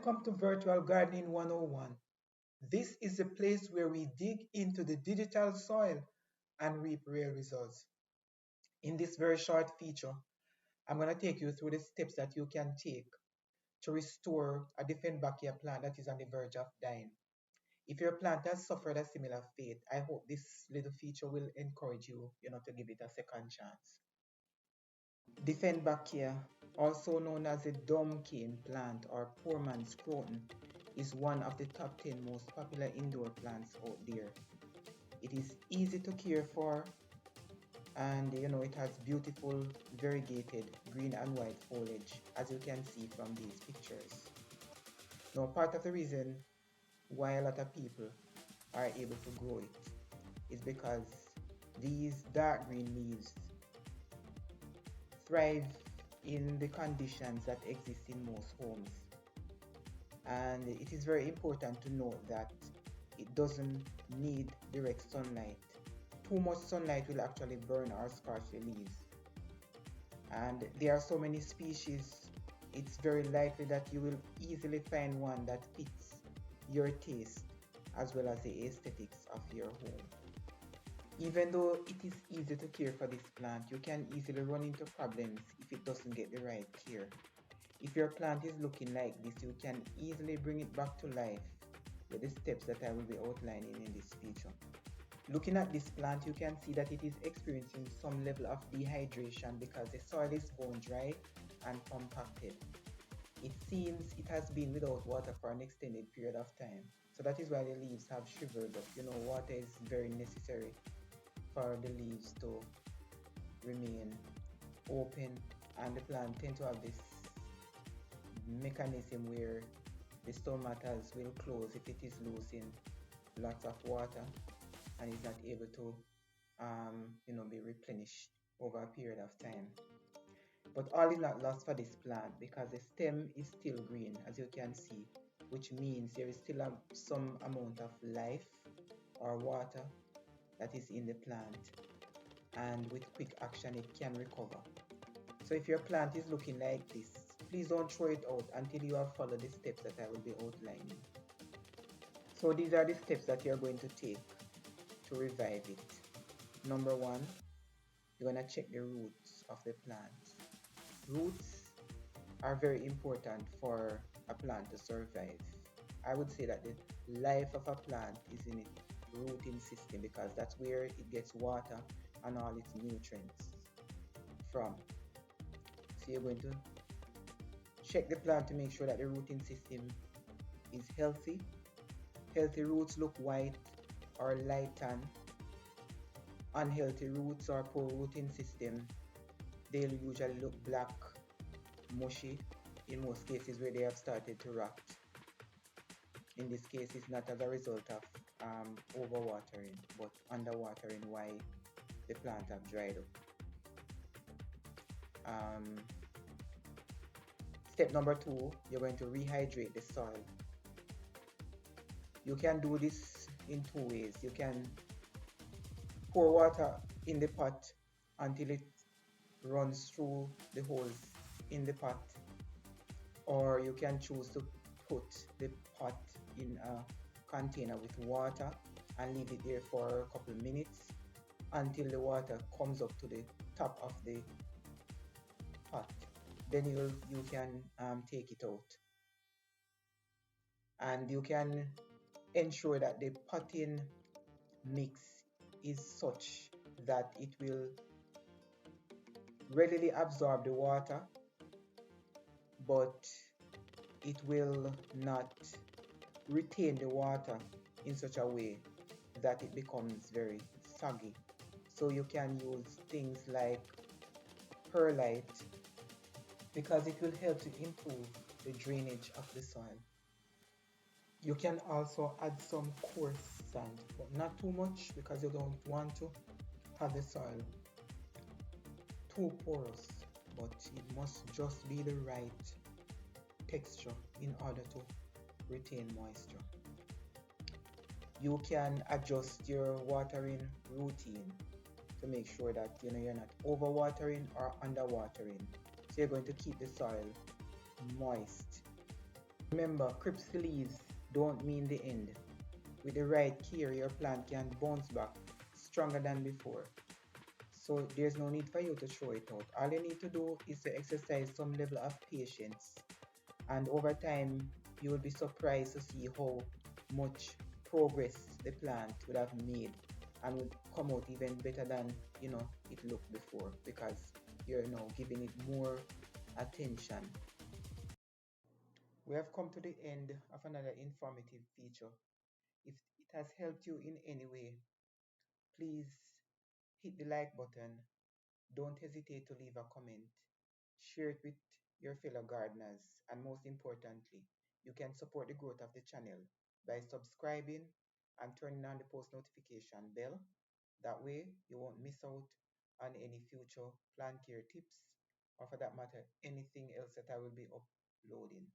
Welcome to Virtual Gardening 101. This is the place where we dig into the digital soil and reap real results. In this very short feature, I'm going to take you through the steps that you can take to restore a Dieffenbachia plant that is on the verge of dying. If your plant has suffered a similar fate, I hope this little feature will encourage you, to give it a second chance. Dieffenbachia, also known as the dumb cane plant or poor man's Croton, is one of the top 10 most popular indoor plants out there. It is easy to care for, and it has beautiful variegated green and white foliage, as you can see from these pictures. Now, part of the reason why a lot of people are able to grow it is because these dark green leaves thrive in the conditions that exist in most homes. And it is very important to note that it doesn't need direct sunlight. Too much sunlight will actually burn or scorch the leaves. And there are so many species, it's very likely that you will easily find one that fits your taste as well as the aesthetics of your home. Even though it is easy to care for this plant, you can easily run into problems if it doesn't get the right care. If your plant is looking like this, you can easily bring it back to life with the steps that I will be outlining in this feature. Looking at this plant, you can see that it is experiencing some level of dehydration because the soil is bone dry and compacted. It seems it has been without water for an extended period of time. So that is why the leaves have shriveled up. Water is very necessary for the leaves to remain open, and the plant tends to have this mechanism where the stomatas will close if it is losing lots of water and is not able to be replenished over a period of time. But all is not lost for this plant because the stem is still green, as you can see, which means there is still some amount of life or water that is in the plant, and with quick action it can recover. So if your plant is looking like this, please don't throw it out until you have followed the steps that I will be outlining. So these are the steps that you're going to take to revive it. Number one, you're going to check the roots of the plant. Roots are very important for a plant to survive. I would say that the life of a plant is in its rooting system because that's where it gets water and all its nutrients from. So you're going to check the plant to make sure that the rooting system is healthy. Healthy roots look white or light tan. Unhealthy roots or poor rooting system, they'll usually look black, mushy, in most cases where they have started to rot. In this case, it's not as a result of overwatering, but underwatering why the plant have dried up. Step number two, you're going to rehydrate the soil. You can do this in two ways. You can pour water in the pot until it runs through the holes in the pot, or you can choose to put the pot in a container with water and leave it there for a couple of minutes until the water comes up to the top of the pot. Then you can take it out, and you can ensure that the potting mix is such that it will readily absorb the water, but it will not retain the water in such a way that it becomes very soggy. So you can use things like perlite because it will help to improve the drainage of the soil. You can also add some coarse sand, but not too much because you don't want to have the soil too porous, but it must just be the right texture in order to retain moisture. You can adjust your watering routine to make sure that you're not overwatering or underwatering. So you're going to keep the soil moist Remember, crispy leaves don't mean the end. With the right care, your plant can bounce back stronger than before. So there's no need for you to throw it out. All you need to do is to exercise some level of patience. And over time, you will be surprised to see how much progress the plant would have made and would come out even better than it looked before because you're now giving it more attention. We have come to the end of another informative feature. If it has helped you in any way, please hit the like button. Don't hesitate to leave a comment. Share it with your fellow gardeners. And most importantly, you can support the growth of the channel by subscribing and turning on the post notification bell. That way, you won't miss out on any future plant care tips or, for that matter, anything else that I will be uploading.